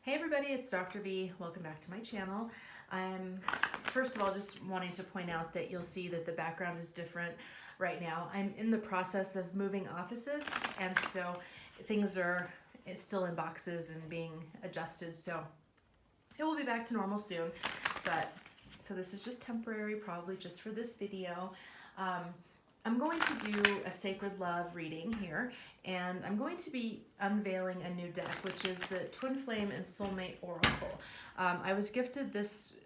Hey everybody, it's Dr. V. Welcome back to my channel. I'm first of all just wanting to point out that you'll see that the background is different right now. I'm in the process of moving offices, and so things are still in boxes and being adjusted, so it will be back to normal soon. But so this is just temporary, probably just for this video. I'm going to do a Sacred Love reading here, and I'm going to be unveiling a new deck, which is the Twin Flame and Soulmate Oracle. I was gifted this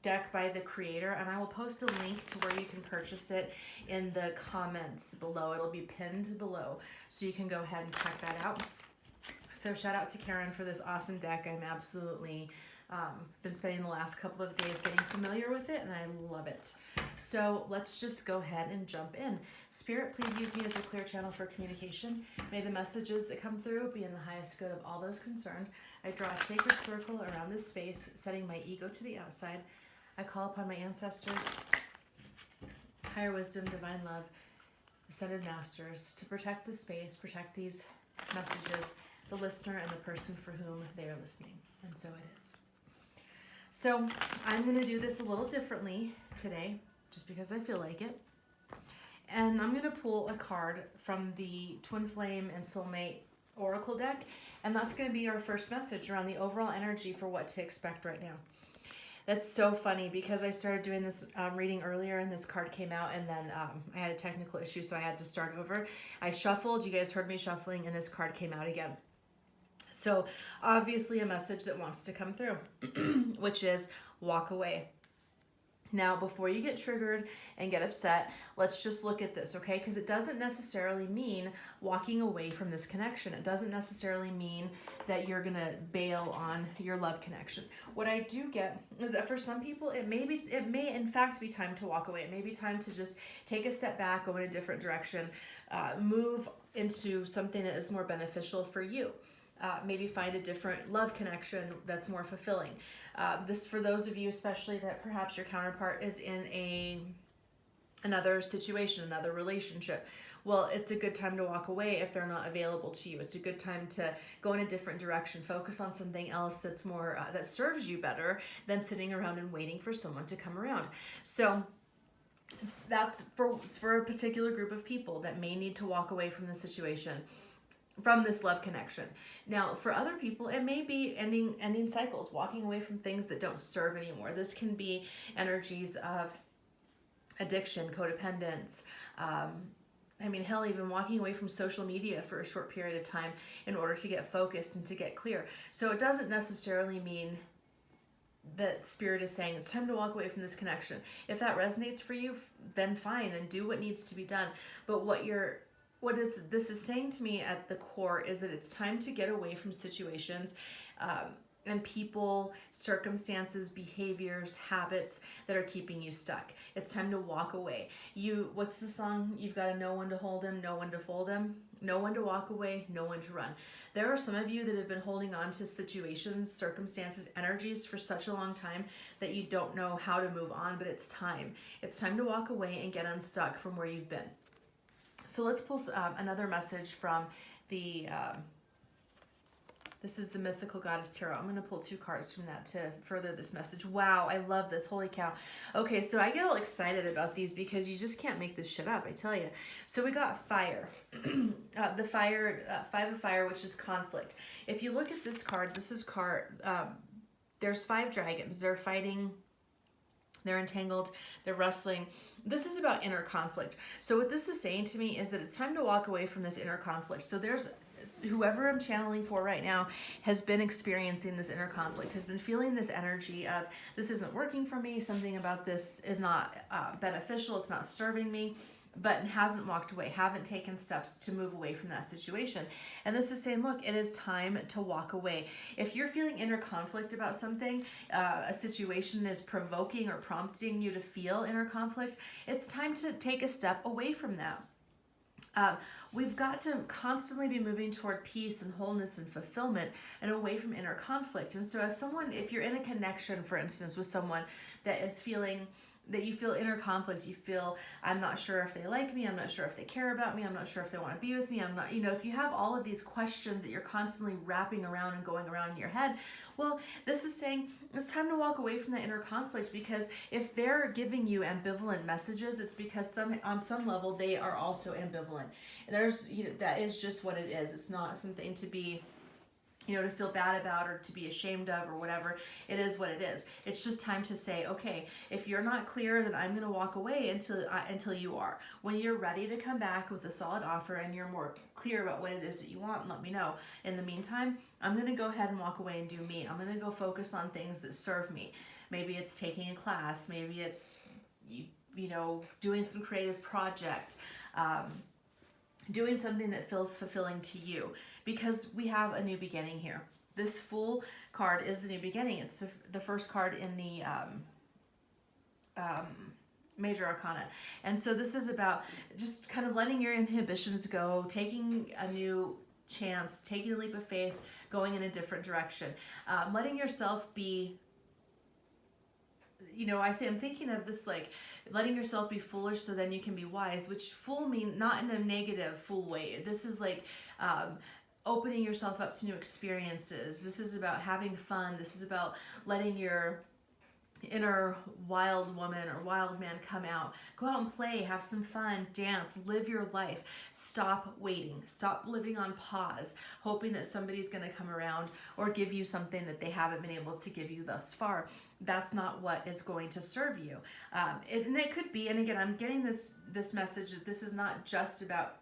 deck by the creator, and I will post a link to where you can purchase it in the comments below. It'll be pinned below, so you can go ahead and check that out. So shout out to Karen for this awesome deck. I'm absolutely been spending the last couple of days getting familiar with it, and I love it. So let's just go ahead and jump in. Spirit, please use me as a clear channel for communication. May the messages that come through be in the highest good of all those concerned. I draw a sacred circle around this space, setting my ego to the outside. I call upon my ancestors, higher wisdom, divine love, ascended masters to protect the space, protect these messages, the listener, and the person for whom they are listening. And so it is. So I'm going to do this a little differently today, just because I feel like it. And I'm going to pull a card from the Twin Flame and Soulmate Oracle deck, and that's going to be our first message around the overall energy for what to expect right now. That's so funny because I started doing this reading earlier, and this card came out, and then I had a technical issue, so I had to start over. I shuffled. You guys heard me shuffling, and this card came out again. So obviously a message that wants to come through, which is walk away. Now, before you get triggered and get upset, let's just look at this, okay? Because it doesn't necessarily mean walking away from this connection. It doesn't necessarily mean that you're going to bail on your love connection. What I do get is that for some people, it may in fact be time to walk away. It may be time to just take a step back, go in a different direction, move into something that is more beneficial for you. Maybe find a different love connection that's more fulfilling. This for those of you especially that perhaps your counterpart is in another situation, another relationship. Well, it's a good time to walk away if they're not available to you. It's a good time to go in a different direction, focus on something else that's more that serves you better than sitting around and waiting for someone to come around. So that's for a particular group of people that may need to walk away from the situation, from this love connection. Now, for other people, it may be ending cycles, walking away from things that don't serve anymore. This can be energies of addiction, codependence, hell, even walking away from social media for a short period of time in order to get focused and to get clear. So it doesn't necessarily mean that Spirit is saying it's time to walk away from this connection. If that resonates for you, then fine, then do what needs to be done. But this is saying to me at the core is that it's time to get away from situations and people, circumstances, behaviors, habits that are keeping you stuck. It's time to walk away. What's the song? You've got to know when to hold them, know when to fold them, know when to walk away, know when to run. There are some of you that have been holding on to situations, circumstances, energies for such a long time that you don't know how to move on, but it's time. It's time to walk away and get unstuck from where you've been. So let's pull another message from the, this is the Mythical Goddess Tarot. I'm going to pull 2 cards from that to further this message. Wow, I love this. Holy cow. Okay, so I get all excited about these because you just can't make this shit up, I tell you. So we got fire. The fire, 5 of fire, which is conflict. If you look at this card, there's 5 dragons. They're fighting. They're entangled, they're wrestling. This is about inner conflict. So what this is saying to me is that it's time to walk away from this inner conflict. So there's whoever I'm channeling for right now has been experiencing this inner conflict, has been feeling this energy of this isn't working for me, something about this is not beneficial, it's not serving me, but hasn't walked away, haven't taken steps to move away from that situation. And this is saying, look, it is time to walk away. If you're feeling inner conflict about something, a situation is provoking or prompting you to feel inner conflict, it's time to take a step away from that. We've got to constantly be moving toward peace and wholeness and fulfillment and away from inner conflict. And so if you're in a connection, for instance, with someone that is feeling that you feel inner conflict. You feel, I'm not sure if they like me, I'm not sure if they care about me, I'm not sure if they want to be with me, I'm not, if you have all of these questions that you're constantly wrapping around and going around in your head, well, this is saying it's time to walk away from that inner conflict, because if they're giving you ambivalent messages, it's because on some level they are also ambivalent. And that is just what it is. It's not something to be, to feel bad about or to be ashamed of or whatever. It is what it is. It's just time to say, okay, if you're not clear, then I'm going to walk away until you are. When you're ready to come back with a solid offer and you're more clear about what it is that you want, let me know. In the meantime, I'm going to go ahead and walk away and do me. I'm going to go focus on things that serve me. Maybe it's taking a class. Maybe it's, doing some creative project. Doing something that feels fulfilling to you, because we have a new beginning here. This Fool card is the new beginning. It's the first card in the Major Arcana. And so this is about just kind of letting your inhibitions go, taking a new chance, taking a leap of faith, going in a different direction, letting yourself be, I'm thinking of this like letting yourself be foolish so then you can be wise, which fool mean not in a negative fool way. This is like opening yourself up to new experiences. This is about having fun. This is about letting your inner wild woman or wild man come out. Go out and play, have some fun, dance, live your life. Stop waiting. Stop living on pause, hoping that somebody's going to come around or give you something that they haven't been able to give you thus far. That's not what is going to serve you. And it could be, and again, I'm getting this message that this is not just about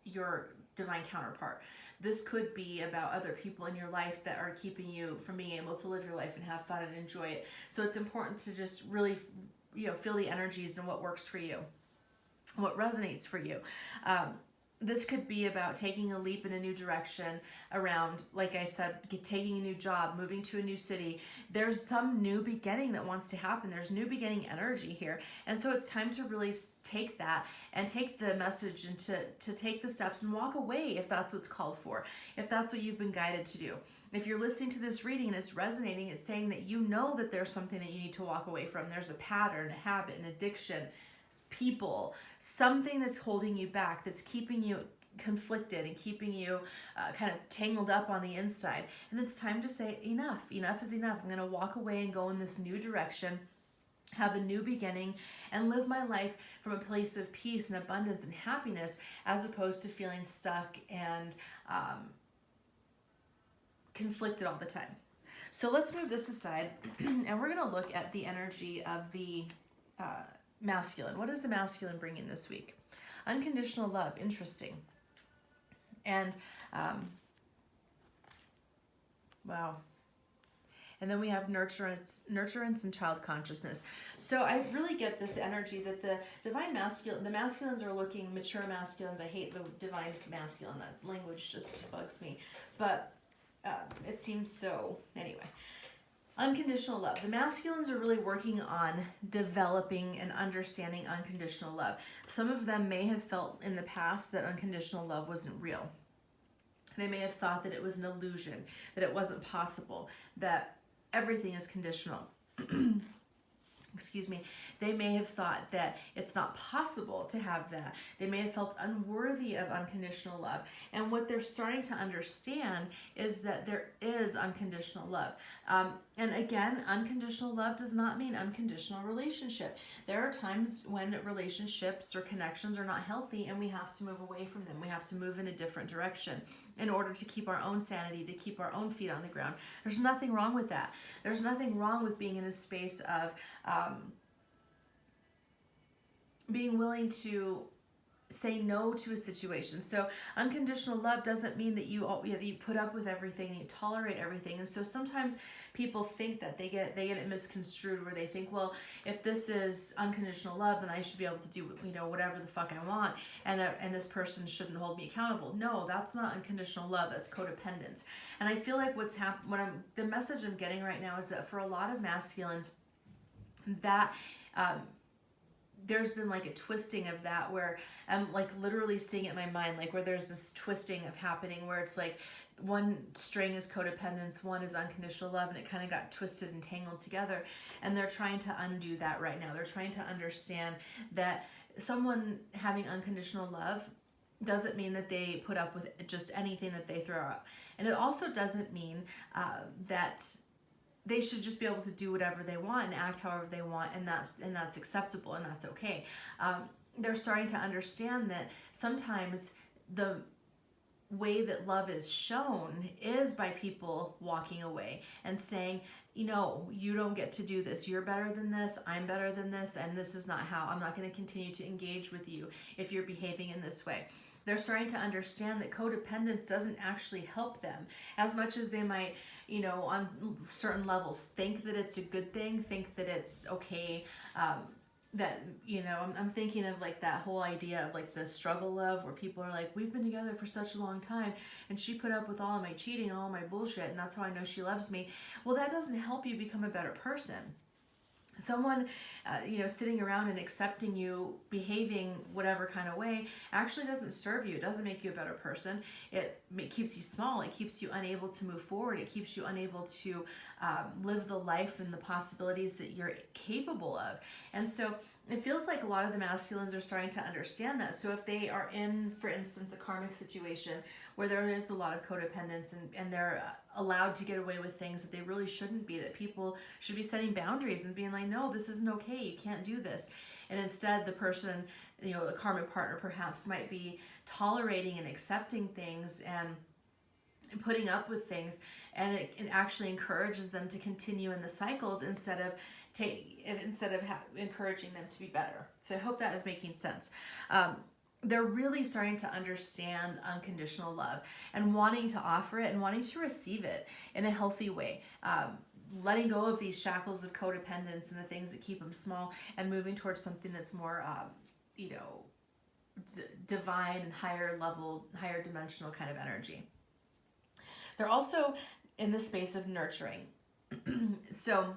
your divine counterpart. This could be about other people in your life that are keeping you from being able to live your life and have fun and enjoy it. So it's important to just really, feel the energies and what works for you, what resonates for you. This could be about taking a leap in a new direction around, like I said, taking a new job, moving to a new city. There's some new beginning that wants to happen. There's new beginning energy here. And so it's time to really take that and take the message and to take the steps and walk away if that's what's called for, if that's what you've been guided to do. If you're listening to this reading and it's resonating, it's saying that you know that there's something that you need to walk away from. There's a pattern, a habit, an addiction, people, something that's holding you back, that's keeping you conflicted and keeping you kind of tangled up on the inside. And it's time to say enough is enough. I'm going to walk away and go in this new direction, have a new beginning, and live my life from a place of peace and abundance and happiness, as opposed to feeling stuck and conflicted all the time. So let's move this aside and we're going to look at the energy of the masculine. What does the masculine bring in this week? Unconditional love. Interesting. And wow. And then we have nurturance and child consciousness. So I really get this energy that the divine masculine, the masculines are looking mature masculines. I hate the divine masculine. That language just bugs me. But it seems so. Anyway. Unconditional love. The masculines are really working on developing and understanding unconditional love. Some of them may have felt in the past that unconditional love wasn't real. They may have thought that it was an illusion, that it wasn't possible, that everything is conditional. Excuse me. They may have thought that it's not possible to have that. They may have felt unworthy of unconditional love. And what they're starting to understand is that there is unconditional love. And again, unconditional love does not mean unconditional relationship. There are times when relationships or connections are not healthy and we have to move away from them. We have to move in a different direction in order to keep our own sanity, to keep our own feet on the ground. There's nothing wrong with that. There's nothing wrong with being in a space of being willing to say no to a situation. So unconditional love doesn't mean that you put up with everything and you tolerate everything. And so sometimes people think that they get it misconstrued, where they think, well, if this is unconditional love, then I should be able to do whatever the fuck I want, and this person shouldn't hold me accountable. No, that's not unconditional love. That's codependence. And I feel like the message I'm getting right now is that for a lot of masculines, that there's been like a twisting of that where I'm like literally seeing it in my mind, like where there's this twisting of happening where it's like one string is codependence, one is unconditional love, and it kind of got twisted and tangled together. And they're trying to undo that right now. They're trying to understand that someone having unconditional love doesn't mean that they put up with just anything that they throw out. And it also doesn't mean that they should just be able to do whatever they want and act however they want, and that's acceptable and that's okay. They're starting to understand that sometimes the way that love is shown is by people walking away and saying, you know, you don't get to do this. You're better than this. I'm better than this. And this is not how. I'm not going to continue to engage with you if you're behaving in this way. They're starting to understand that codependence doesn't actually help them as much as they might, you know, on certain levels think that it's a good thing, think that it's okay. That, you know, I'm thinking of like that whole idea of like the struggle love where people are like, we've been together for such a long time and she put up with all of my cheating and all my bullshit and that's how I know she loves me. Well, that doesn't help you become a better person. Someone, you know, sitting around and accepting you behaving whatever kind of way actually doesn't serve you. It doesn't make you a better person. It keeps you small. It keeps you unable to move forward. It keeps you unable to live the life and the possibilities that you're capable of. And so it feels like a lot of the masculines are starting to understand that. So if they are in, for instance, a karmic situation where there is a lot of codependence and they're allowed to get away with things that they really shouldn't be, that people should be setting boundaries and being like, no, this isn't okay, you can't do this. And instead the person, you know, a karmic partner perhaps might be tolerating and accepting things and putting up with things, and it actually encourages them to continue in the cycles instead of encouraging them to be better. So I hope that is making sense. They're really starting to understand unconditional love and wanting to offer it and wanting to receive it in a healthy way. Letting go of these shackles of codependence and the things that keep them small and moving towards something that's more, you know, divine and higher level, higher dimensional kind of energy. They're also in the space of nurturing. So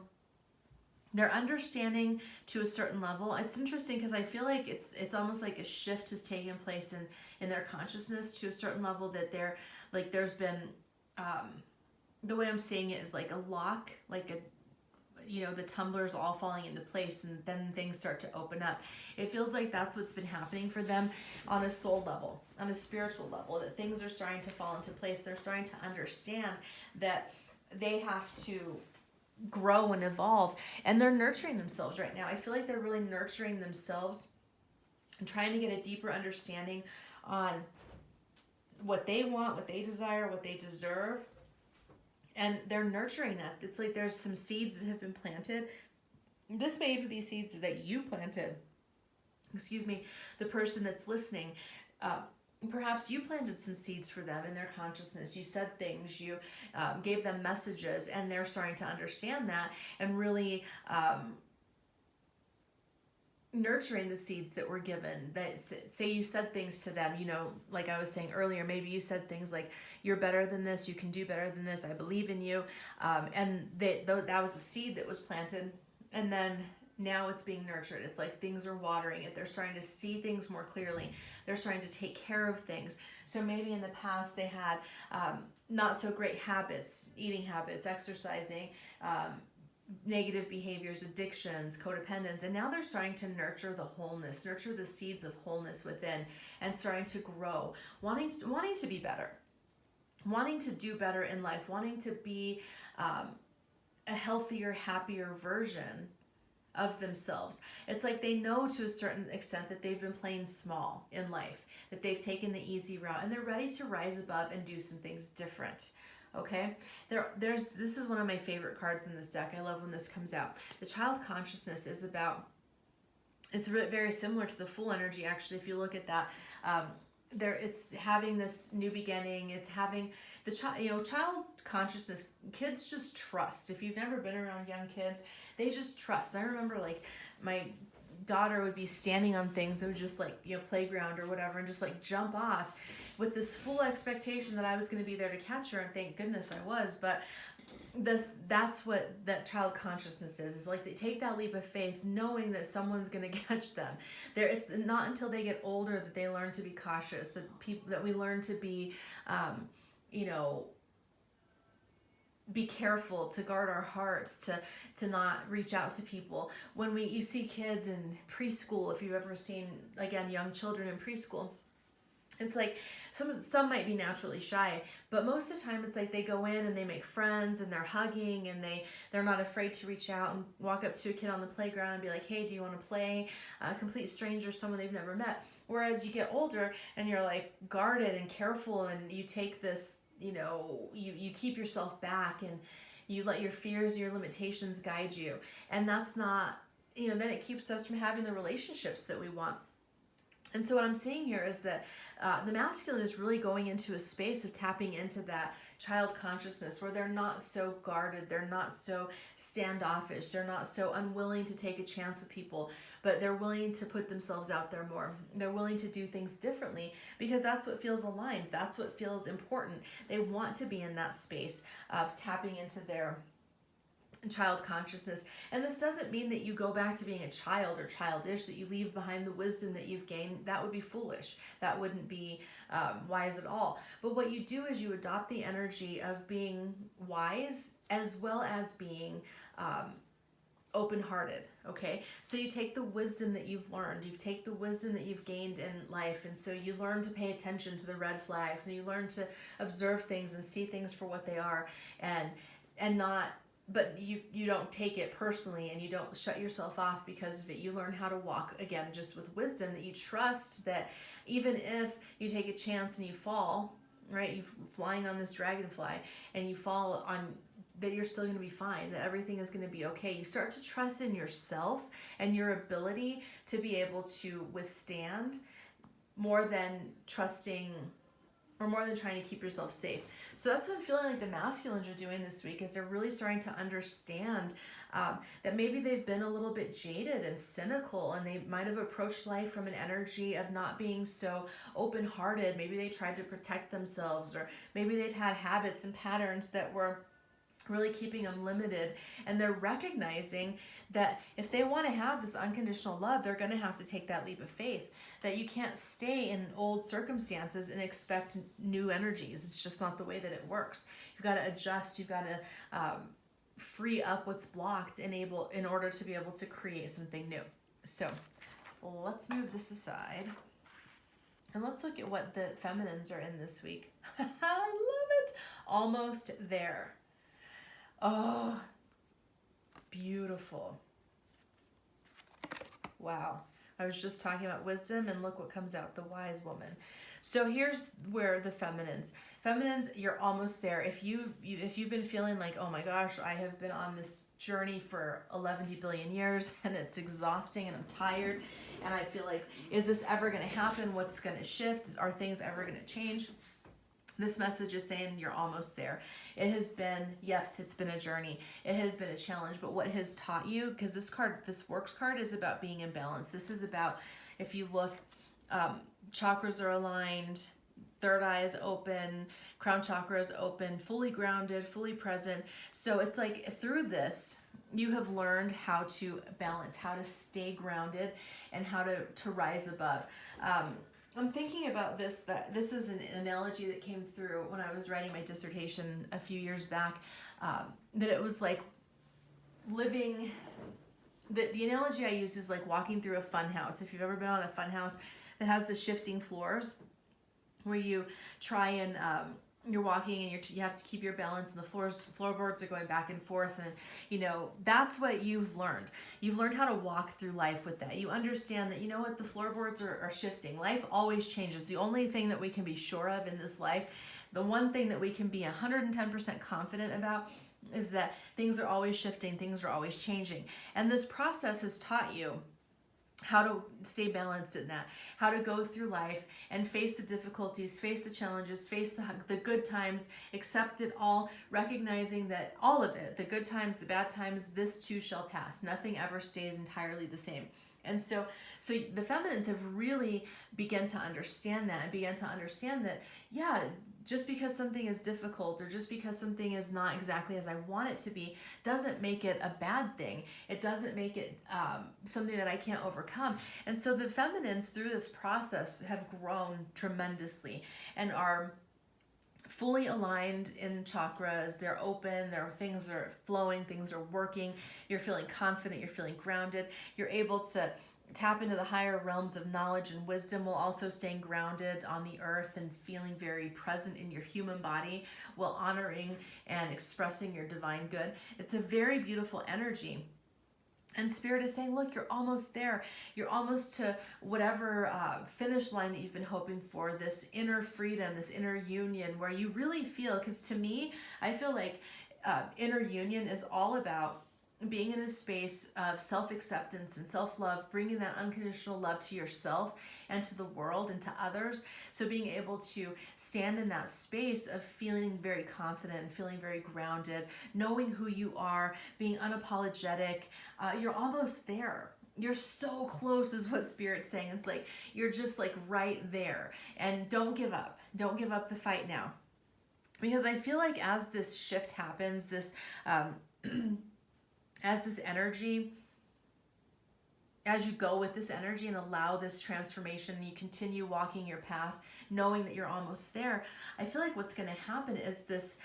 they're understanding to a certain level. It's interesting because I feel like it's almost like a shift has taken place in their consciousness to a certain level, that they're like, there's been, the way I'm seeing it is like a lock, like a, you know, the tumblers all falling into place and then things start to open up. It feels like that's what's been happening for them on a soul level, on a spiritual level, that things are starting to fall into place. They're starting to understand that they have to grow and evolve, and they're nurturing themselves right now. I feel like they're really nurturing themselves and trying to get a deeper understanding on what they want, what they desire, what they deserve. And they're nurturing that. It's like there's some seeds that have been planted. This may even be seeds that you planted. Excuse me, the person that's listening. Perhaps you planted some seeds for them in their consciousness. You said things, you gave them messages, and they're starting to understand that and really nurturing the seeds that were given. That say you said things to them, you know, like I was saying earlier, maybe you said things like, you're better than this, you can do better than this, I believe in you, and that was a seed that was planted, and then now it's being nurtured. It's like things are watering it. They're starting to see things more clearly. They're starting to take care of things. So maybe in the past they had not so great habits, eating habits, exercising, negative behaviors, addictions, codependence, and now they're starting to nurture the wholeness, nurture the seeds of wholeness within, and starting to grow, wanting to be better, wanting to do better in life, wanting to be a healthier, happier version of themselves. It's like they know to a certain extent that they've been playing small in life, that they've taken the easy route, and they're ready to rise above and do some things different. Okay, this is one of my favorite cards in this deck. I love when this comes out. The child consciousness is about, it's very similar to the Fool energy, actually. If you look at that, it's having this new beginning. It's having the child consciousness. Kids just trust. If you've never been around young kids, they just trust. I remember like my daughter would be standing on things that would just like, you know, playground or whatever, and just like jump off with this full expectation that I was going to be there to catch her, and thank goodness I was. But that's what that child consciousness is like they take that leap of faith knowing that someone's going to catch them. It's not until they get older that they learn to be cautious, that we learn to be you know, be careful, to guard our hearts, to not reach out to people. When you see kids in preschool, if you've ever seen, again, young children in preschool, it's like some might be naturally shy, but most of the time it's like they go in and they make friends and they're hugging and they're not afraid to reach out and walk up to a kid on the playground and be like, hey, do you want to play? A complete stranger, someone they've never met. Whereas you get older and you're like guarded and careful, and you take this, you know, you keep yourself back and you let your fears, your limitations guide you. And that's not, you know, then it keeps us from having the relationships that we want. And so what I'm seeing here is that the masculine is really going into a space of tapping into that child consciousness where they're not so guarded, they're not so standoffish, they're not so unwilling to take a chance with people, but they're willing to put themselves out there more. They're willing to do things differently because that's what feels aligned. That's what feels important. They want to be in that space of tapping into their child consciousness. And this doesn't mean that you go back to being a child or childish, that you leave behind the wisdom that you've gained. That would be foolish. That wouldn't be wise at all. But what you do is you adopt the energy of being wise as well as being open-hearted. Okay, so you take the wisdom that you've learned, you take the wisdom that you've gained in life, and so you learn to pay attention to the red flags, and you learn to observe things and see things for what they are, and not, but you don't take it personally, and you don't shut yourself off because of it. You learn how to walk, again, just with wisdom, that you trust that even if you take a chance and you fall, right, you're flying on this dragonfly and you fall on, that you're still going to be fine, that everything is going to be okay. You start to trust in yourself and your ability to be able to withstand, more than trusting or more than trying to keep yourself safe. So that's what I'm feeling like the masculines are doing this week, is they're really starting to understand that maybe they've been a little bit jaded and cynical, and they might have approached life from an energy of not being so open-hearted. Maybe they tried to protect themselves, or maybe they'd had habits and patterns that were really keeping them limited, and they're recognizing that if they want to have this unconditional love, they're going to have to take that leap of faith, that you can't stay in old circumstances and expect new energies. It's just not the way that it works. You've got to adjust. You've got to free up what's blocked in order to be able to create something new. So let's move this aside and let's look at what the feminines are in this week. I love it. Almost there. Oh, beautiful. Wow. I was just talking about wisdom, and look what comes out, the wise woman. So here's where the feminines, you're almost there. If you've been feeling like, oh my gosh, I have been on this journey for 11 billion years and it's exhausting and I'm tired and I feel like, is this ever going to happen? What's going to shift? Are things ever going to change? This message is saying you're almost there. It has been, yes, it's been a journey. It has been a challenge, but what has taught you, because this works card is about being in balance. This is about, if you look, chakras are aligned, third eye is open, crown chakra is open, fully grounded, fully present. So it's like through this, you have learned how to balance, how to stay grounded, and how to rise above. I'm thinking about this, that this is an analogy that came through when I was writing my dissertation a few years back, that it was like living, the analogy I use is like walking through a fun house. If you've ever been on a fun house that has the shifting floors, where you try and you're walking and you have to keep your balance, and the floorboards are going back and forth, and you know, that's what you've learned. You've learned how to walk through life with that. You understand that, you know what, the floorboards are shifting. Life always changes. The only thing that we can be sure of in this life, the one thing that we can be 110% confident about, is that things are always shifting, things are always changing. And this process has taught you how to stay balanced in that, how to go through life and face the difficulties, face the challenges, face the good times, accept it all, recognizing that all of it, the good times, the bad times, this too shall pass. Nothing ever stays entirely the same. And so the feminines have really begun to understand that, and began to understand that, yeah, just because something is difficult or just because something is not exactly as I want it to be doesn't make it a bad thing. It doesn't make it something that I can't overcome. And so the feminines through this process have grown tremendously and are fully aligned in chakras. They're open, things are flowing, things are working. You're feeling confident, you're feeling grounded. You're able to tap into the higher realms of knowledge and wisdom while also staying grounded on the earth and feeling very present in your human body while honoring and expressing your divine good. It's a very beautiful energy. And Spirit is saying, look, you're almost there. You're almost to whatever finish line that you've been hoping for, this inner freedom, this inner union where you really feel, because to me, I feel like inner union is all about being in a space of self-acceptance and self-love, bringing that unconditional love to yourself and to the world and to others. So being able to stand in that space of feeling very confident and feeling very grounded, knowing who you are, being unapologetic, you're almost there. You're so close is what Spirit's saying. It's like, you're just like right there. And don't give up. Don't give up the fight now. Because I feel like as this shift happens, this, as this energy, as you go with this energy and allow this transformation, you continue walking your path, knowing that you're almost there, I feel like what's going to happen is this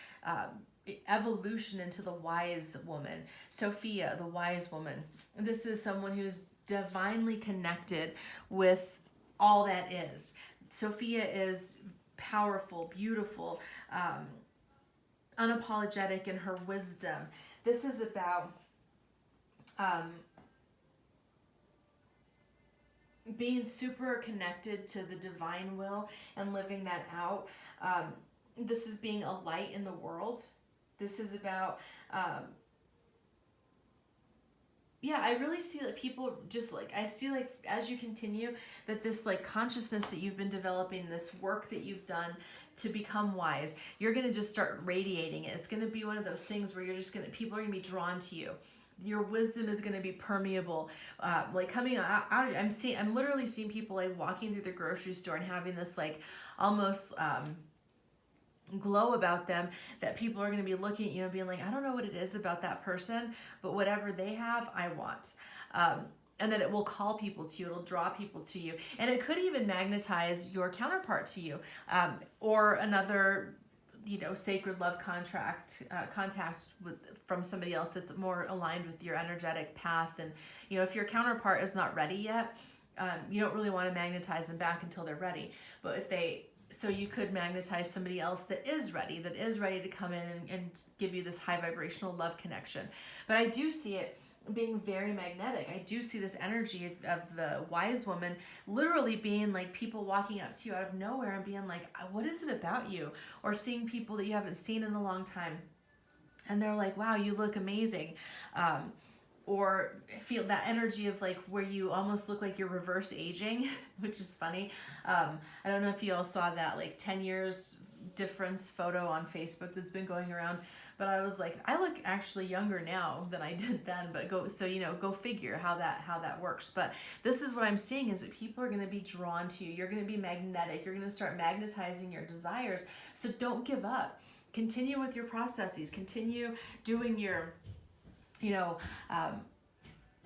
evolution into the wise woman. Sophia, the wise woman. This is someone who's divinely connected with all that is. Sophia is powerful, beautiful, unapologetic in her wisdom. This is about being super connected to the divine will and living that out. This is being a light in the world. This is about, I really see that people just like, I see like as you continue that this like consciousness that you've been developing, this work that you've done to become wise, you're going to just start radiating it. It's going to be one of those things where people are going to be drawn to you. Your wisdom is going to be permeable, like coming out. I'm literally seeing people like walking through the grocery store and having this like almost glow about them that people are going to be looking at you and being like, I don't know what it is about that person, but whatever they have, I want. And then it will call people to you. It'll draw people to you. And it could even magnetize your counterpart to you, or another sacred love contact from somebody else that's more aligned with your energetic path. And if your counterpart is not ready yet, you don't really want to magnetize them back until they're ready. But so you could magnetize somebody else that is ready to come in and give you this high vibrational love connection. But I do see it being very magnetic. I do see this energy of the wise woman literally being like people walking up to you out of nowhere and being like, what is it about you? Or seeing people that you haven't seen in a long time and they're like, wow, you look amazing. Or feel that energy of like where you almost look like you're reverse aging, which is funny. I don't know if you all saw that like 10 years difference photo on Facebook that's been going around, but I was like, I look actually younger now than I did then, but go figure how that works. But this is what I'm seeing is that people are going to be drawn to you. You're going to be magnetic. You're going to start magnetizing your desires. So don't give up. Continue with your processes. Continue doing your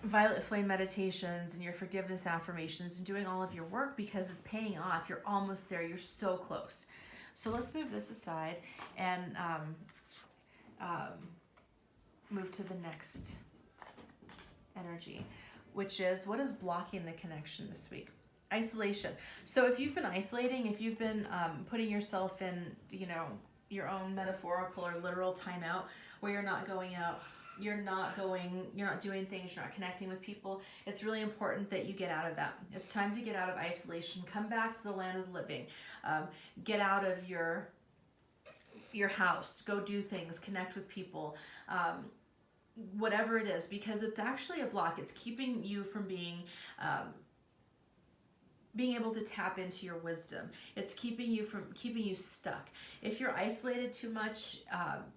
violet flame meditations and your forgiveness affirmations and doing all of your work because it's paying off. You're almost there. You're so close. So let's move this aside and move to the next energy, which is what is blocking the connection this week? Isolation. So if you've been isolating, if you've been putting yourself in, your own metaphorical or literal timeout where you're not going out, you're not doing things, you're not connecting with people, it's really important that you get out of that. It's time to get out of isolation. Come back to the land of the living. Get out of your house. Go do things. Connect with people. Whatever it is, because it's actually a block. It's keeping you from being able to tap into your wisdom. It's keeping you stuck. If you're isolated too much,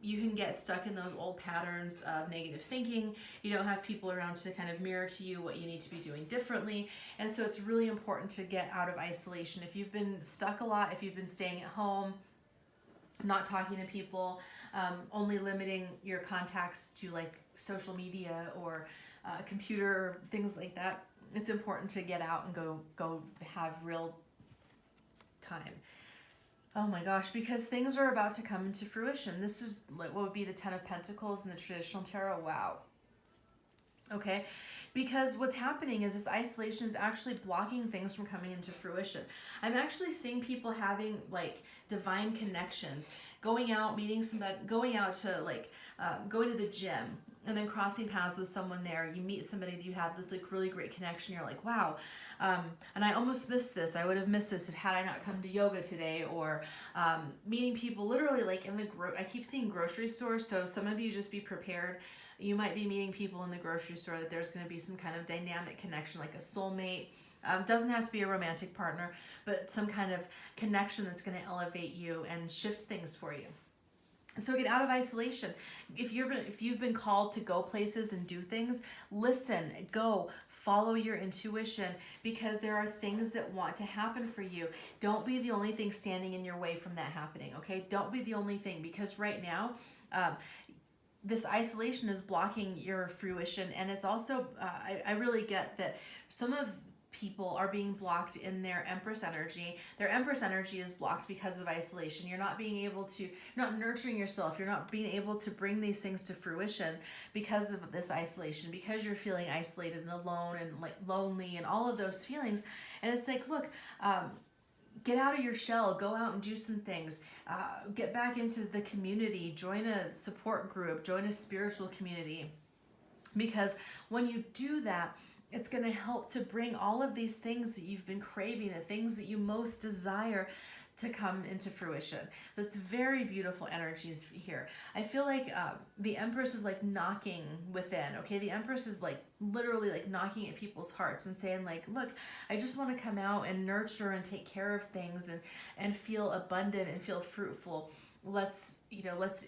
you can get stuck in those old patterns of negative thinking. You don't have people around to kind of mirror to you what you need to be doing differently. And so it's really important to get out of isolation. If you've been stuck a lot, if you've been staying at home, not talking to people, only limiting your contacts to like social media or computer, things like that. It's important to get out and go have real time. Oh my gosh, because things are about to come into fruition. This is like what would be the Ten of Pentacles in the traditional tarot. Wow. Okay, because what's happening is this isolation is actually blocking things from coming into fruition. I'm actually seeing people having like divine connections, going out, meeting somebody, going out to like going to the gym, and then crossing paths with someone there. You meet somebody that you have this like really great connection. You're like, wow. And I almost missed this. I would have missed this if had I not come to yoga today. Or meeting people literally like in the I keep seeing grocery stores. So some of you just be prepared. You might be meeting people in the grocery store that there's going to be some kind of dynamic connection, like a soulmate. Doesn't have to be a romantic partner, but some kind of connection that's going to elevate you and shift things for you. So get out of isolation. If you've been called to go places and do things, listen, go, follow your intuition, because there are things that want to happen for you. Don't be the only thing standing in your way from that happening, okay? Don't be the only thing, because right now, this isolation is blocking your fruition. And it's also, I really get that some of people are being blocked in their Empress energy. Their Empress energy is blocked because of isolation. You're not being able to, you're not nurturing yourself. You're not being able to bring these things to fruition because of this isolation, because you're feeling isolated and alone and like lonely and all of those feelings. And it's like, look, get out of your shell, go out and do some things, get back into the community, join a support group, join a spiritual community. Because when you do that, it's going to help to bring all of these things that you've been craving, the things that you most desire, to come into fruition. That's very beautiful energies here. I feel like the Empress is like knocking within, okay? The Empress is like literally like knocking at people's hearts and saying like, look, I just want to come out and nurture and take care of things and feel abundant and feel fruitful. Let's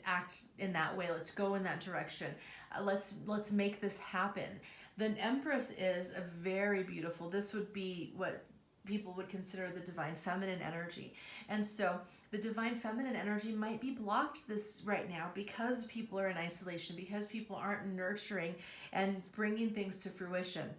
act in that way. Let's go in that direction. Let's make this happen. The Empress is a very beautiful, this would be what people would consider the divine feminine energy. And so the divine feminine energy might be blocked this right now because people are in isolation, because people aren't nurturing and bringing things to fruition.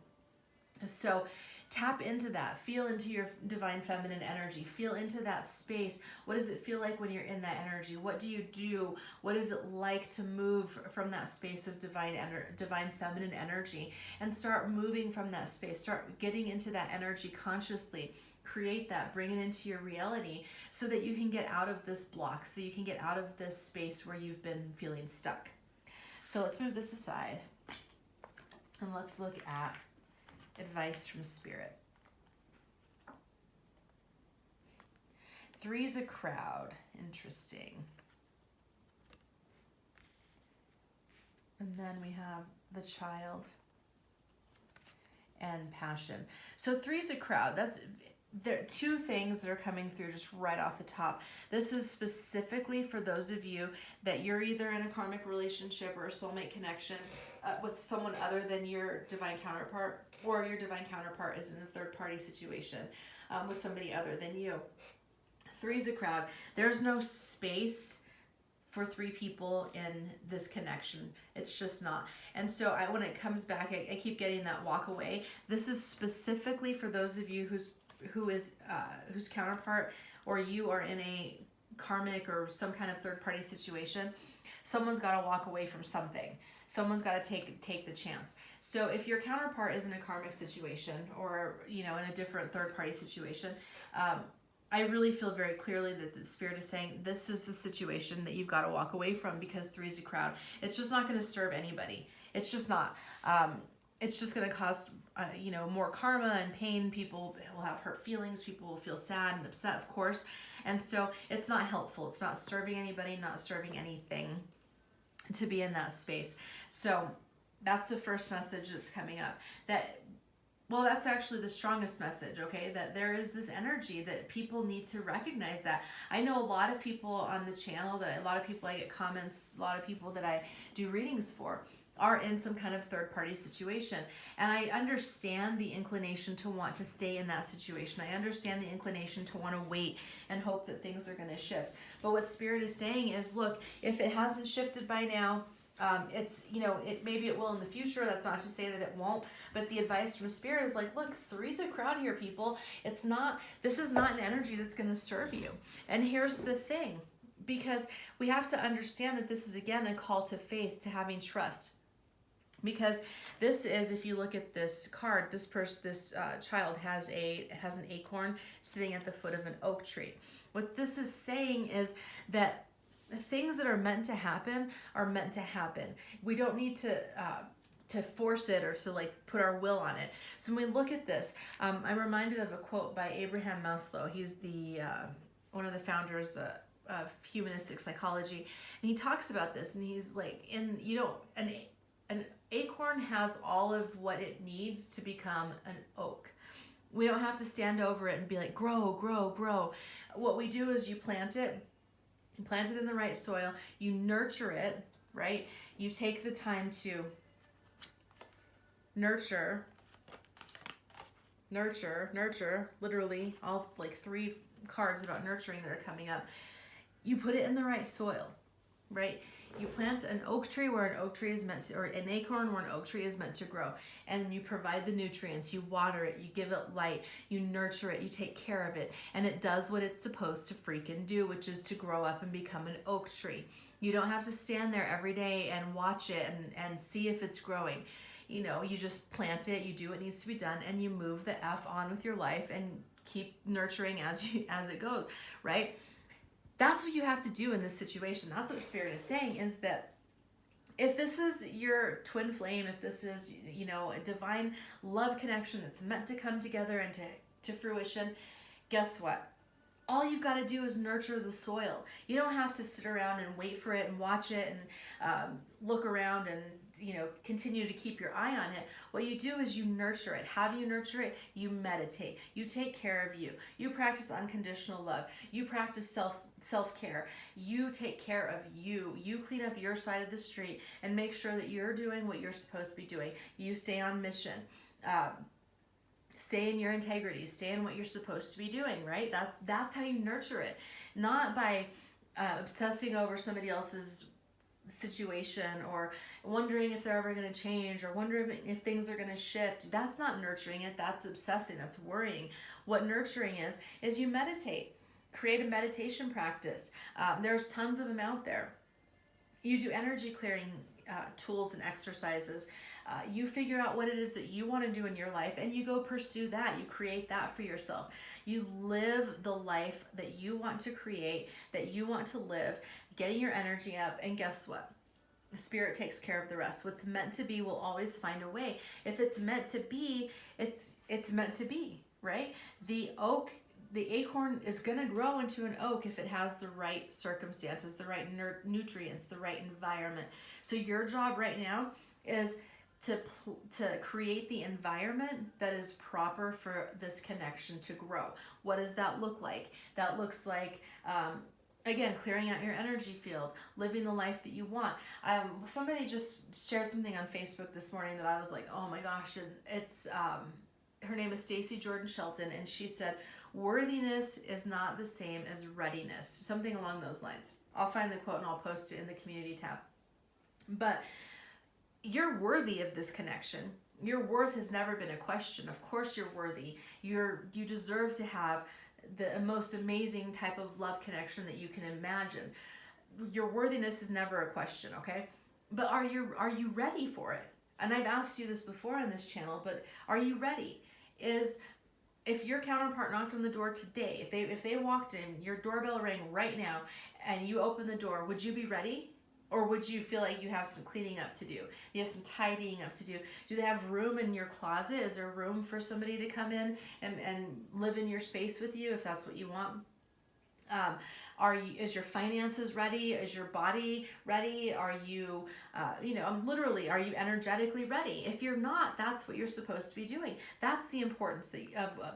So tap into that, feel into your divine feminine energy, feel into that space. What does it feel like when you're in that energy? What do you do? What is it like to move from that space of divine feminine energy, and start moving from that space, start getting into that energy consciously, create that, bring it into your reality so that you can get out of this block, so you can get out of this space where you've been feeling stuck. So let's move this aside and let's look at advice from Spirit. 3's a crowd. Interesting. And then we have the Child and Passion. So 3's a crowd. There are two things that are coming through just right off the top. This is specifically for those of you that you're either in a karmic relationship or a soulmate connection with someone other than your divine counterpart, or your divine counterpart is in a third-party situation with somebody other than you. 3's a crowd. There's no space for 3 people in this connection. It's just not. And so when it comes back, I keep getting that walk away. This is specifically for those of you whose counterpart or you are in a karmic or some kind of third-party situation. Someone's got to walk away from something. Someone's got to take the chance. So if your counterpart is in a karmic situation or in a different third-party situation, I really feel very clearly that the Spirit is saying this is the situation that you've got to walk away from, because 3's a crowd. It's just not going to serve anybody. It's just not. It's just going to cause more karma and pain. People will have hurt feelings. People will feel sad and upset, of course. And so it's not helpful. It's not serving anybody, not serving anything to be in that space. So that's the first message that's coming up. That Well, that's actually the strongest message, okay? That there is this energy that people need to recognize that. I know a lot of people on the channel, that a lot of people I get comments, a lot of people that I do readings for are in some kind of third party situation. And I understand the inclination to want to stay in that situation. I understand the inclination to want to wait and hope that things are going to shift. But what Spirit is saying is, look, if it hasn't shifted by now, it's, maybe it will in the future. That's not to say that it won't, but the advice from Spirit is like, look, three's a crowd here, people. This is not an energy that's going to serve you. And here's the thing, because we have to understand that this is, again, a call to faith, to having trust. Because this is, if you look at this card, this child has an acorn sitting at the foot of an oak tree. What this is saying is that things that are meant to happen are meant to happen. We don't need to force it or to put our will on it. So when we look at this, I'm reminded of a quote by Abraham Maslow. He's the one of the founders of humanistic psychology, and he talks about this. And he's like, an acorn has all of what it needs to become an oak. We don't have to stand over it and be like, grow, grow, grow. What we do is you plant it in the right soil, you nurture it, right? You take the time to nurture, literally all 3 cards about nurturing that are coming up. You put it in the right soil, right? You plant an oak tree where an oak tree is meant to, or an acorn where an oak tree is meant to grow. And you provide the nutrients, you water it, you give it light, you nurture it, you take care of it. And it does what it's supposed to freaking do, which is to grow up and become an oak tree. You don't have to stand there every day and watch it and see if it's growing. You just plant it, you do what needs to be done, and you move the F on with your life and keep nurturing as it goes, right? That's what you have to do in this situation. That's what Spirit is saying, is that if this is your twin flame, if this is, a divine love connection that's meant to come together and to fruition, guess what? All you've got to do is nurture the soil. You don't have to sit around and wait for it and watch it and look around and continue to keep your eye on it. What you do is you nurture it. How do you nurture it? You meditate. You take care of you. You practice unconditional love. You practice self-care. You take care of you. You clean up your side of the street and make sure that you're doing what you're supposed to be doing. You stay on mission. Stay in your integrity. Stay in what you're supposed to be doing, right? That's how you nurture it. Not by obsessing over somebody else's situation or wondering if they're ever going to change or wondering if things are going to shift. That's not nurturing it. That's obsessing. That's worrying. What nurturing is you meditate. Create a meditation practice. There's tons of them out there. You do energy clearing tools and exercises. You figure out what it is that you want to do in your life and you go pursue that. You create that for yourself. You live the life that you want to create, that you want to live, getting your energy up, and guess what? Spirit takes care of the rest. What's meant to be will always find a way. If it's meant to be, it's meant to be, right? The acorn is going to grow into an oak if it has the right circumstances, the right nutrients, the right environment. So your job right now is to create the environment that is proper for this connection to grow. What does that look like? That looks like, again, clearing out your energy field, living the life that you want. Somebody just shared something on Facebook this morning that I was like, oh my gosh, and it's, her name is Stacy Jordan Shelton, and she said, worthiness is not the same as readiness, something along those lines. I'll find the quote and I'll post it in the community tab. But you're worthy of this connection. Your worth has never been a question. Of course you're worthy. You deserve to have the most amazing type of love connection that you can imagine. Your worthiness is never a question, okay? But are you ready for it? And I've asked you this before on this channel, but are you ready? If your counterpart knocked on the door today, if they walked in, your doorbell rang right now, and you open the door, would you be ready? Or would you feel like you have some cleaning up to do? You have some tidying up to do? Do they have room in your closet? Is there room for somebody to come in and live in your space with you if that's what you want? Is your finances ready? Is your body ready? Are you, literally, are you energetically ready? If you're not, that's what you're supposed to be doing. That's the importance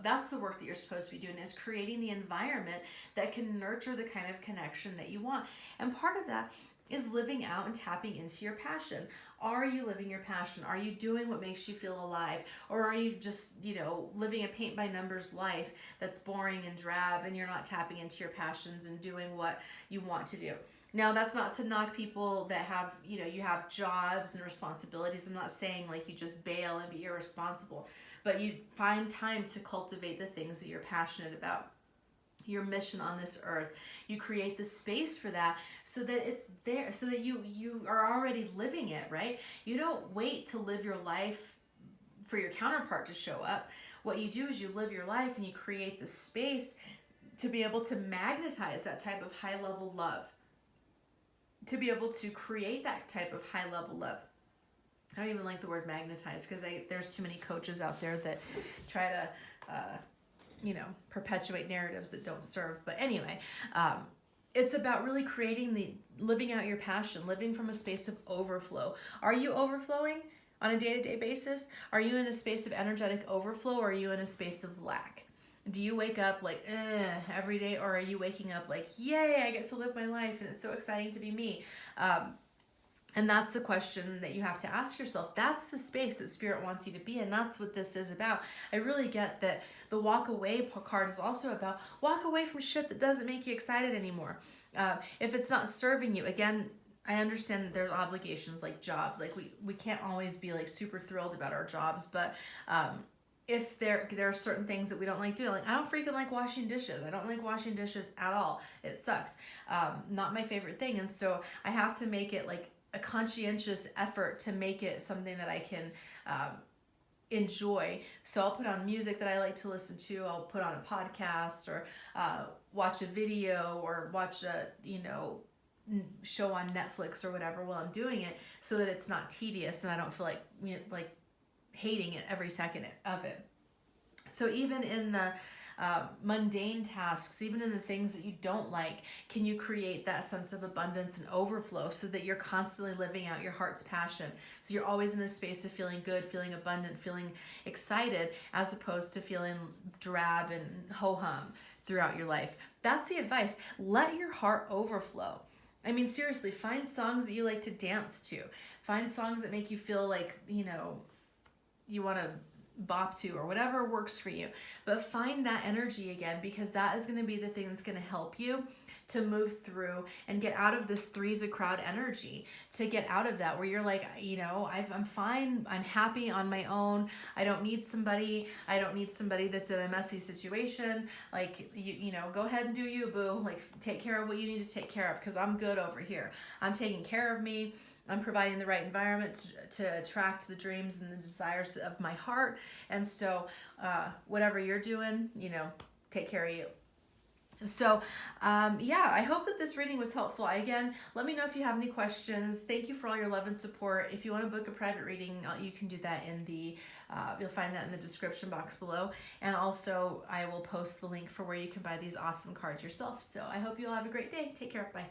that's the work that you're supposed to be doing, is creating the environment that can nurture the kind of connection that you want. And part of that is living out and tapping into your passion. Are you living your passion? Are you doing what makes you feel alive? Or are you just, living a paint by numbers life that's boring and drab, and you're not tapping into your passions and doing what you want to do? Now, that's not to knock people that have, you have jobs and responsibilities. I'm not saying like you just bail and be irresponsible, but you find time to cultivate the things that you're passionate about. Your mission on this earth, you create the space for that so that it's there, so that you are already living it, right? You don't wait to live your life for your counterpart to show up. What you do is you live your life and you create the space to be able to magnetize that type of high level love, to be able to create that type of high level love. I don't even like the word magnetize, because there's too many coaches out there that try to perpetuate narratives that don't serve. But anyway, it's about really living out your passion, living from a space of overflow. Are you overflowing on a day-to-day basis? Are you in a space of energetic overflow, or are you in a space of lack? Do you wake up like every day, or are you waking up like, yay, I get to live my life and it's so exciting to be me? And that's the question that you have to ask yourself. That's the space that Spirit wants you to be in. That's what this is about. I really get that the walk away card is also about walk away from shit that doesn't make you excited anymore. If it's not serving you, again, I understand that there's obligations like jobs. Like we can't always be like super thrilled about our jobs, but if there are certain things that we don't like doing, like I don't freaking like washing dishes. I don't like washing dishes at all. It sucks. Not my favorite thing. And so I have to make it like a conscientious effort to make it something that I can enjoy. So I'll put on music that I like to listen to. I'll put on a podcast, or watch a video, or watch a show on Netflix or whatever while I'm doing it, so that it's not tedious and I don't feel like hating it every second of it. So even in the mundane tasks, even in the things that you don't like, can you create that sense of abundance and overflow so that you're constantly living out your heart's passion? So you're always in a space of feeling good, feeling abundant, feeling excited, as opposed to feeling drab and ho-hum throughout your life. That's the advice. Let your heart overflow. I mean, seriously, find songs that you like to dance to. Find songs that make you feel like, you want to bop to, or whatever works for you. But find that energy again, because that is going to be the thing that's going to help you to move through and get out of this three's a crowd energy, to get out of that where you're like, I'm fine. I'm happy on my own. I don't need somebody. I don't need somebody that's in a messy situation. Like, go ahead and do you, boo. Like, take care of what you need to take care of, because I'm good over here. I'm taking care of me. I'm providing the right environment to attract the dreams and the desires of my heart. And so whatever you're doing, take care of you. So I hope that this reading was helpful. Again, let me know if you have any questions. Thank you for all your love and support. If you want to book a private reading, you can do that in the you'll find that in the description box below. And also I will post the link for where you can buy these awesome cards yourself. So I hope you all have a great day. Take care. Bye.